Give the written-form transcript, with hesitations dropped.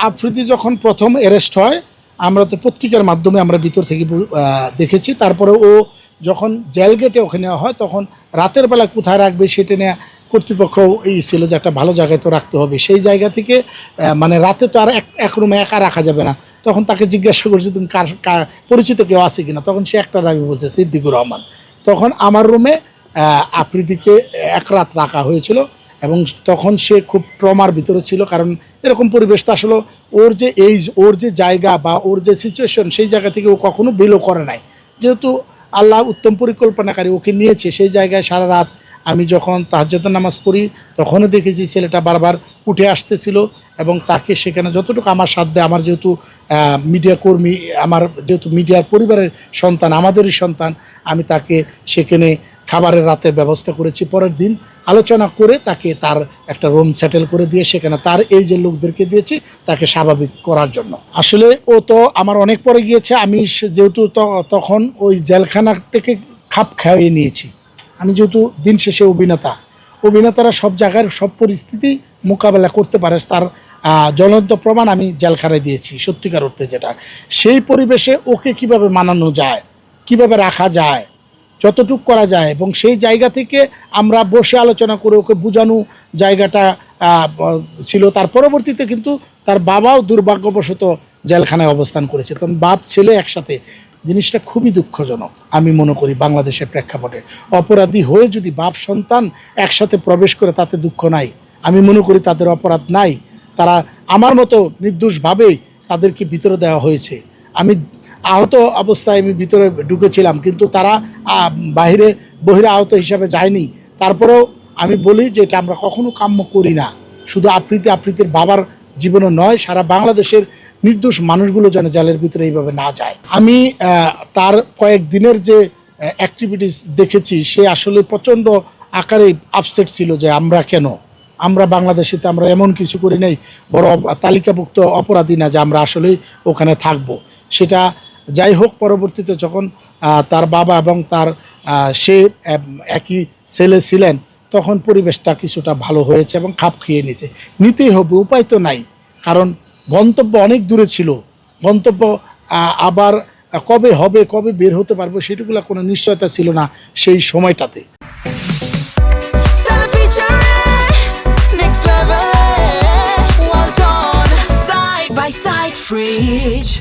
আফ্রিদি যখন প্রথম অ্যারেস্ট হয় আমরা তো পত্রিকার মাধ্যমে আমরা ভিতর থেকে দেখেছি। তারপরে ও যখন জেল গেটে ওখানে নেওয়া হয় তখন রাতের বেলা কোথায় রাখবে সেটা নিয়ে কর্তৃপক্ষ এই ছিল যে একটা ভালো জায়গায় তো রাখতে হবে। সেই জায়গা থেকে মানে রাতে তো আর এক রুমে একা রাখা যাবে না। তখন তাকে জিজ্ঞাসা করছি তুমি কার পরিচিত কেউ আছে কিনা, তখন সে একটা নামই বলছে সিদ্দিকুর রহমান। তখন আমার রুমে আফ্রিদিকে এক রাত রাখা হয়েছিল এবং তখন সে খুব ট্রমার ভিতরে ছিল, কারণ এরকম পরিবেশ তো আসলে ওর যে এইজ, ওর যে জায়গা বা ওর যে সিচুয়েশন সেই জায়গা থেকে ও কখনো বিলো করে নাই। যেহেতু আল্লাহ উত্তম পরিকল্পনাকারী ওকে নিয়েছে সেই জায়গায় সারা রাত আমি যখন তাহাজ্জুদের নামাজ পড়ি তখনও দেখেছি ছেলেটা বারবার উঠে আসতেছিল এবং তাকে সেখানে যতটুকু আমার সাধ্যে, আমার যেহেতু মিডিয়া কর্মী, আমার যেহেতু মিডিয়ার পরিবারের সন্তান, আমাদেরই সন্তান, আমি তাকে সেখানে খাবারের রাতের ব্যবস্থা করেছি। পরের দিন আলোচনা করে তাকে তার একটা রুম সেটেল করে দিয়ে সেখানে তার এই যে লোকদেরকে দিয়েছি তাকে স্বাভাবিক করার জন্য। আসলে ও তো আমার অনেক পরে গিয়েছে, আমি যেহেতু তখন ওই জেলখানা থেকে খাপ খাইয়ে নিয়েছি। আমি যেহেতু দিন শেষে অভিনেতারা সব জায়গার সব পরিস্থিতি মোকাবেলা করতে পারে, তার জ্বলন্ত প্রমাণ আমি জেলখানায় দিয়েছি সত্যিকার অর্থে। যেটা সেই পরিবেশে ওকে কিভাবে মানানো যায়, কিভাবে রাখা যায়, যতটুক করা যায়, এবং সেই জায়গা থেকে আমরা বসে আলোচনা করে ওকে বোঝানো জায়গাটা ছিল। তার পরবর্তীতে কিন্তু তার বাবাও দুর্ভাগ্যবশত জেলখানায় অবস্থান করেছে। তখন বাপ ছেলে একসাথে, জিনিসটা খুবই দুঃখজনক আমি মনে করি বাংলাদেশের প্রেক্ষাপটে। অপরাধী হয়ে যদি বাপ সন্তান একসাথে প্রবেশ করে তাতে দুঃখ নাই, আমি মনে করি তাদের অপরাধ নাই। তারা আমার মতো নির্দোষভাবেই তাদেরকে ভিতরে দেওয়া হয়েছে। আমি আহত অবস্থায় আমি ভিতরে ঢুকেছিলাম, কিন্তু তারা বহিরে আহত হিসাবে যায়নি। তারপরেও আমি বলি যে এটা আমরা কখনো কাম্য করি না, শুধু আফ্রিদির বাবার জীবনে নয়, সারা বাংলাদেশের নির্দোষ মানুষগুলো যেন জেলের ভিতরে এইভাবে না যায়। আমি তার কয়েকদিনের যে অ্যাক্টিভিটিস দেখেছি সে আসলে প্রচণ্ড আকারে আপসেট ছিল যে আমরা বাংলাদেশেতে আমরা এমন কিছু করি নাই, বড় তালিকাভুক্ত অপরাধী না যে আমরা আসলেই ওখানে থাকব। সেটা যাই হোক, পরবর্তীতে যখন তার বাবা এবং তার সে একই ছেলে ছিলেন তখন পরিবেশটা কিছুটা ভালো হয়েছে এবং খাপ খেয়ে নিতেই হবে, উপায় তো নাই। কারণ গন্তব্য অনেক দূরে ছিল, গন্তব্য আবার কবে হবে, কবে বের হতে পারবো সেটাগুলো কোনো নিশ্চয়তা ছিল না সেই সময়টাতে। Side by side fridge.